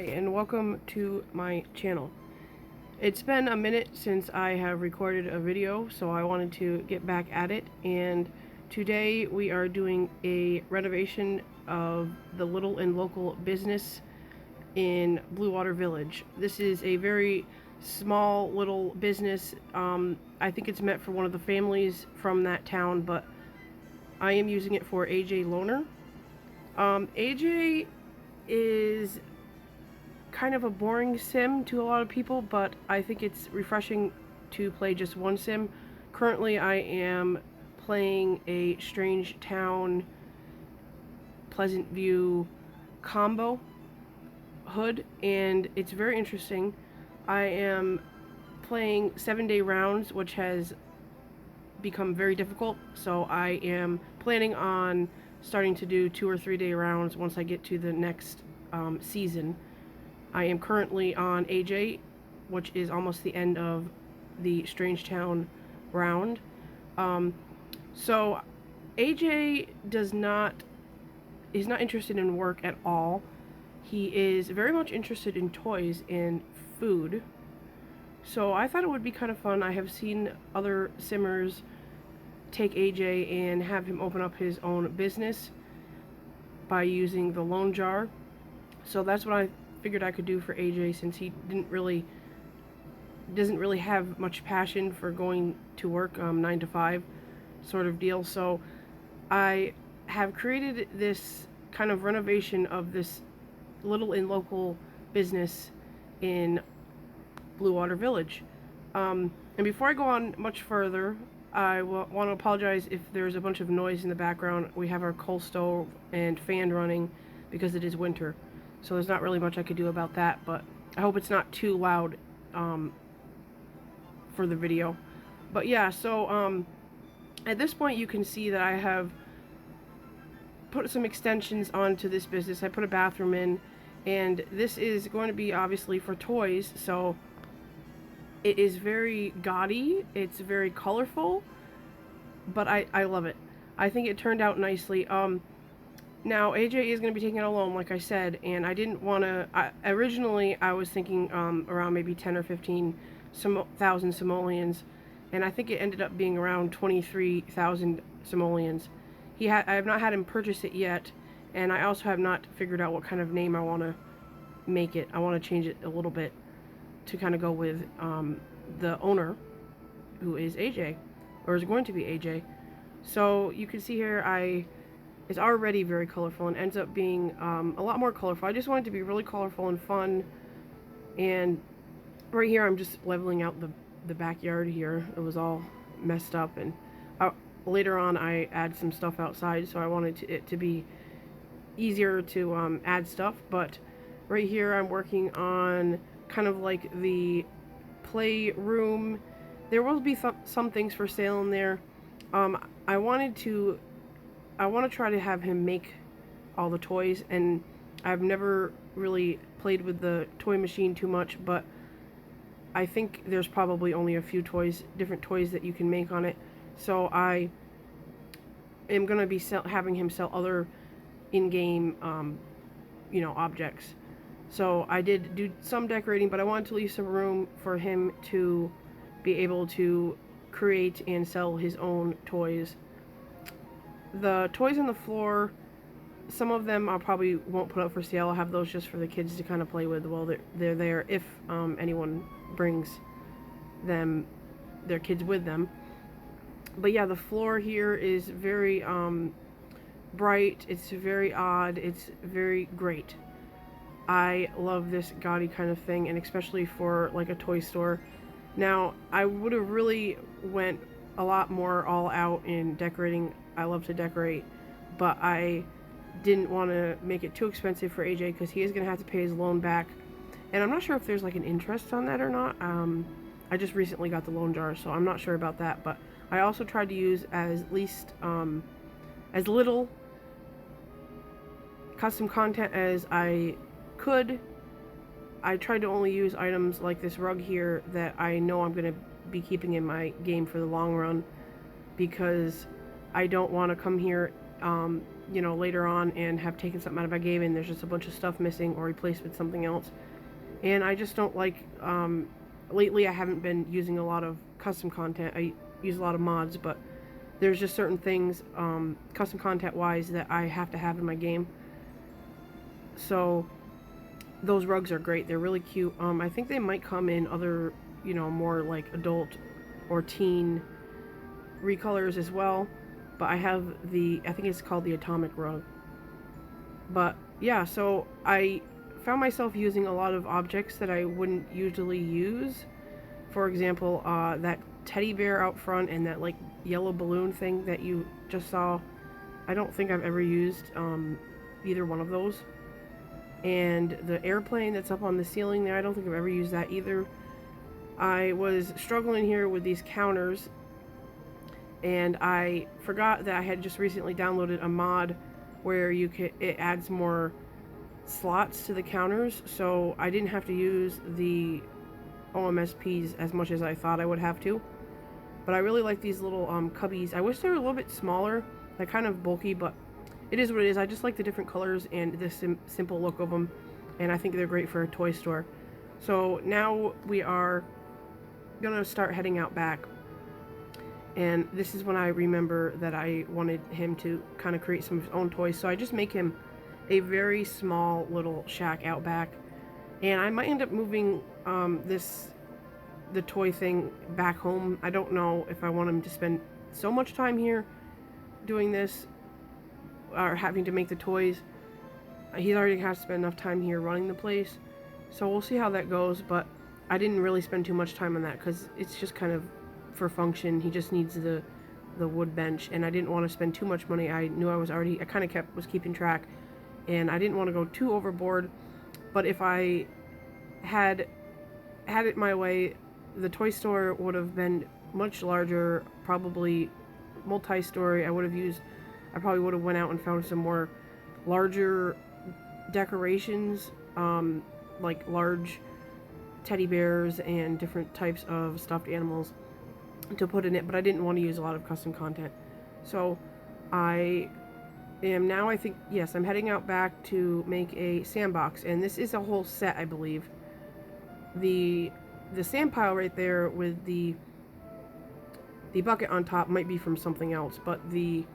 Hi, and welcome to my channel. It's been a minute since I have recorded a video, so I wanted to get back at it, and today we are doing a renovation of the little and local business in Blue Water Village. This is a very small little business. I think it's meant for one of the families from that town, but I am using it for AJ Loner. AJ is kind of a boring sim to a lot of people, but I think it's refreshing to play just one sim. Currently, I am playing a Strangetown Pleasantview combo hood, and it's very interesting. I am playing 7-day rounds, which has become very difficult, so I am planning on starting to do 2 or 3 day rounds once I get to the next season. I am currently on AJ, which is almost the end of the Strangetown round. So AJ is not interested in work at all. He is very much interested in toys and food. So I thought it would be kind of fun. I have seen other simmers take AJ and have him open up his own business by using the loan jar. So that's what I figured I could do for AJ, since he doesn't really have much passion for going to work 9 to 5 sort of deal. So I have created this kind of renovation of this little and local business in Blue Water Village. And before I go on much further, I want to apologize if there's a bunch of noise in the background. We have our coal stove and fan running because it is winter. So there's not really much I could do about that, but I hope it's not too loud for the video. But yeah, so at this point you can see that I have put some extensions onto this business. I put a bathroom in, and this is going to be obviously for toys, so it is very gaudy, it's very colorful, but I love it. I think it turned out nicely. Now, AJ is going to be taking it alone, like I said, and I didn't want to... Originally, I was thinking around maybe 10 or 15,000 simoleons, and I think it ended up being around 23,000 simoleons. I have not had him purchase it yet, and I also have not figured out what kind of name I want to make it. I want to change it a little bit to kind of go with the owner, who is AJ, or is going to be AJ. So, you can see here, it's already very colorful and ends up being a lot more colorful. I just want it to be really colorful and fun. And right here I'm just leveling out the backyard here. It was all messed up, and later on I add some stuff outside, so I wanted it to be easier to add stuff. But right here I'm working on kind of like the playroom. There will be some things for sale in there. I want to try to have him make all the toys, and I've never really played with the toy machine too much, but I think there's probably only a few different toys that you can make on it. So I am going to be having him sell other in-game, objects. So I did do some decorating, but I wanted to leave some room for him to be able to create and sell his own toys. The toys on the floor, some of them I probably won't put up for sale. I'll have those just for the kids to kind of play with while they're there, if anyone brings their kids with them. But yeah, the floor here is very bright, it's very odd, it's very great. I love this gaudy kind of thing, and especially for like a toy store. Now, I would have really went a lot more all out in decorating. I love to decorate, but I didn't want to make it too expensive for AJ because he is going to have to pay his loan back, and I'm not sure if there's like an interest on that or not. I just recently got the loan jar, so I'm not sure about that. But I also tried to use as little custom content as I could. I tried to only use items like this rug here that I know I'm going to be keeping in my game for the long run, because I don't want to come here you know, later on and have taken something out of my game and there's just a bunch of stuff missing or replaced with something else. And I just don't like, lately I haven't been using a lot of custom content. I use a lot of mods, but there's just certain things, custom content wise, that I have to have in my game. So those rugs are great. They're really cute. I think they might come in other, you know, more like adult or teen recolors as well. But I have I think it's called the Atomic Rug. But yeah, so I found myself using a lot of objects that I wouldn't usually use. For example, that teddy bear out front and that like yellow balloon thing that you just saw. I don't think I've ever used either one of those. And the airplane that's up on the ceiling there, I don't think I've ever used that either. I was struggling here with these counters, and I forgot that I had just recently downloaded a mod where it adds more slots to the counters, so I didn't have to use the OMSPs as much as I thought I would have to. But I really like these little cubbies. I wish they were a little bit smaller. They're kind of bulky, but it is what it is. I just like the different colors and the simple look of them, and I think they're great for a toy store. So now we are gonna start heading out back, and this is when I remember that I wanted him to kind of create some of his own toys. So I just make him a very small little shack out back, and I might end up moving the toy thing back home. I don't know if I want him to spend so much time here doing this or having to make the toys. He already has to spend enough time here running the place, so we'll see how that goes. But I didn't really spend too much time on that because it's just kind of for function. He just needs the wood bench, and I didn't want to spend too much money. I knew I kind of was keeping track, and I didn't want to go too overboard. But if I had it my way, the toy store would have been much larger, probably multi-story. I probably would have went out and found some more larger decorations, like large teddy bears and different types of stuffed animals to put in it, but I didn't want to use a lot of custom content. So I am now, I think, yes, I'm heading out back to make a sandbox, and this is a whole set, I believe. The sand pile right there with the bucket on top might be from something else, but the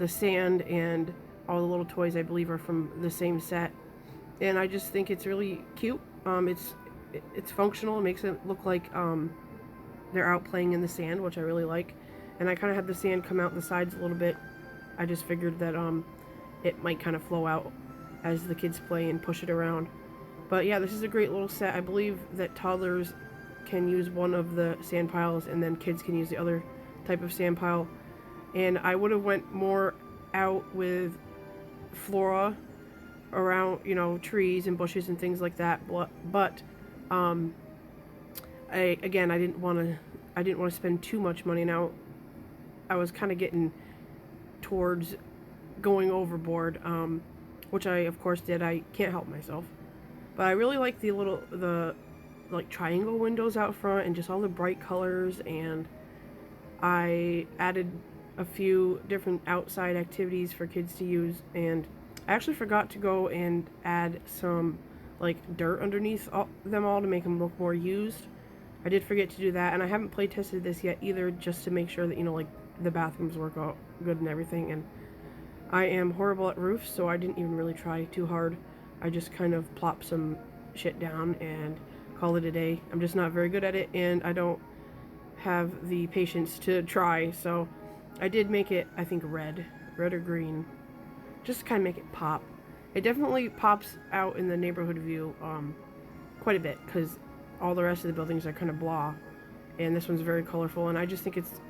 sand and all the little toys, I believe, are from the same set. And I just think it's really cute. It's functional. It makes it look like they're out playing in the sand, which I really like. And I kind of had the sand come out the sides a little bit. I just figured that it might kind of flow out as the kids play and push it around. But yeah, this is a great little set. I believe that toddlers can use one of the sand piles, and then kids can use the other type of sand pile. And I would have went more out with flora around, you know, trees and bushes and things like that. But I didn't want to spend too much money. Now I was kind of getting towards going overboard, which I of course did. I can't help myself. But I really like the like triangle windows out front and just all the bright colors, and I added a few different outside activities for kids to use, and I actually forgot to go and add some like dirt underneath them all to make them look more used. I did forget to do that, and I haven't play tested this yet either, just to make sure that, you know, like the bathrooms work out good and everything. And I am horrible at roofs, so I didn't even really try too hard. I just kind of plopped some shit down and called it a day. I'm just not very good at it, and I don't have the patience to try. So I did make it, I think, red or green, just to kind of make it pop. It definitely pops out in the neighborhood view quite a bit, because all the rest of the buildings are kind of blah, and this one's very colorful, and I just think it's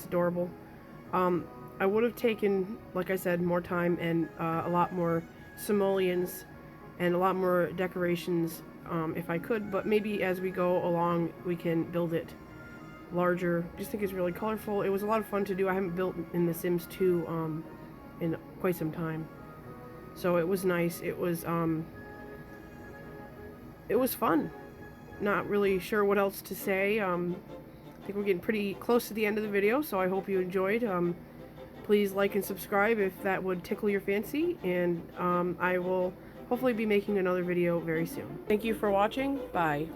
adorable. I would have taken, like I said, more time and a lot more simoleons and a lot more decorations if I could, but maybe as we go along we can build it larger. I just think it's really colorful. It was a lot of fun to do. I haven't built in The Sims 2 in quite some time, so it was nice. It was fun. Not really sure what else to say. I think we're getting pretty close to the end of the video, so I hope you enjoyed. Please like and subscribe if that would tickle your fancy, and I will hopefully be making another video very soon. Thank you for watching. Bye.